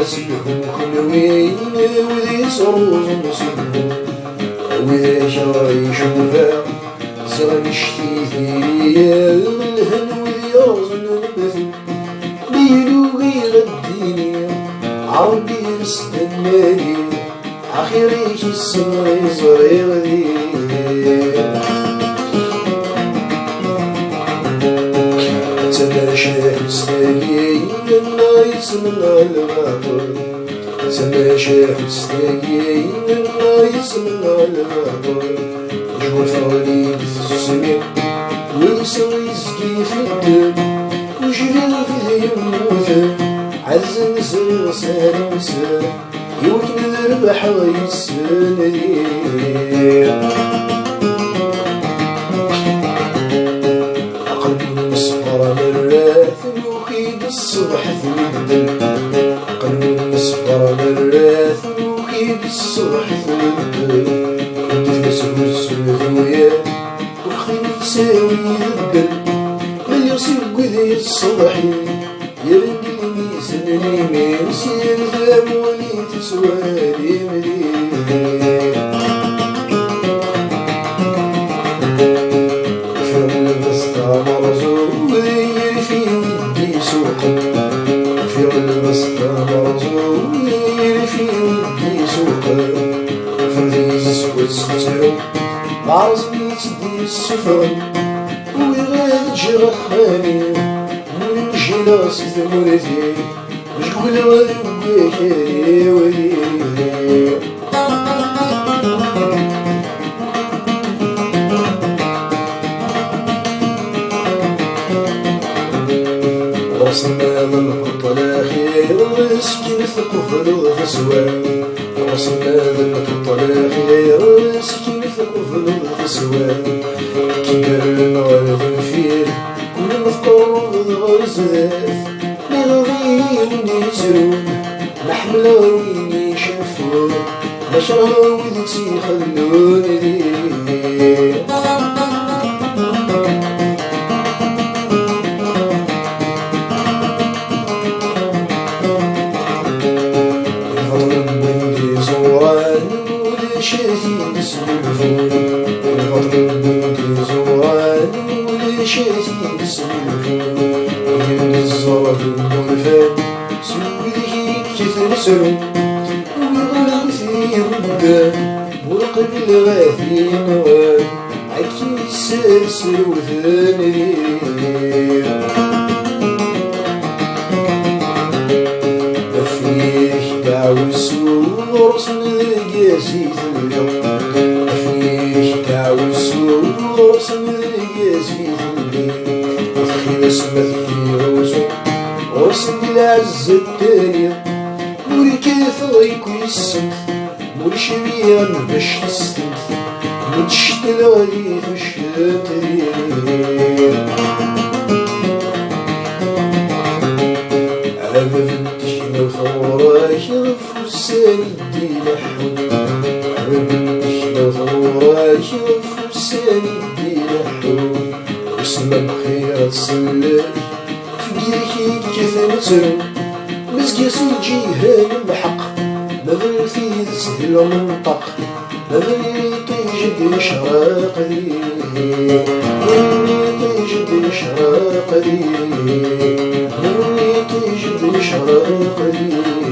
سلهم كلوين وذي صروز نسلهم وذا شراي شوفا زغن شتيثيريا الهن وذي يرزن المثل بيلو غير الدنيا عربي استناني أخيريك السمري صغير ذي تماشى حسنايين النايس من الغابر تماشى حسنايين النايس من الغابر جوا فغلي بالسمير ويسر يزكي في الدم وجري فيه يموت عز نسر سالم سال يوكل ذربح غيسان قلبي مسطر مرات وكيد الصبح ثمدل قلبي مسطر مرات وكيد الصبح ثمدل كنت فسوس الذويا وخير تساوي الدل من يصيب قذي الصبحي يرقلني سنني من سير ذاب ولي تسوالي مليل فعل بسطة مرزوق وذير في ودي سوقا فعل بسطة مرزوق وذير في ودي سوقا فردي سوى سترو بعرزني تدي السفر ويغاد جرى خاني جلاسي ثمرتي مش كل وذي بكاري ولي وصلنا للقط الأخير مسكين ثقف الغفسوان وصلنا للقط الأخير مسكين ثقف الغفسوان كبرنا ولد فيه كل مفقر بالغرزات لغيرني يسرون نحمل ويني شافون بشرها وذتي خلوني ليه الفضل بندي زوران ولا شافي باسم الفول الفضل بندي زوران ولا شافي باسم الفول وين الزرق المغفى سويه كثر سرو ويغلق في قدام والقبل غاثي نوال عكي السلسل وثاني أفنيك دعوة السوق رسم القاسي ثلو أفنيك دعوة السوق رسم القاسي ثلو وفي اسمه روسو ورسم العز التانية موري كيف غيكو السمت موري شبيان باش تستمت متشتل غادي في الشتري عبد الدشنا وثوراك غفوسان الدين حول عبد الدشنا وثوراك غفوسان الدين حول واسم بخير تصلي فقيرك كيف نترم مسكيس الجيهان بحق ماذا في تسهل منطق ماذا تجد إشراق ذي تجد إشراق ذي تجد إشراق ذي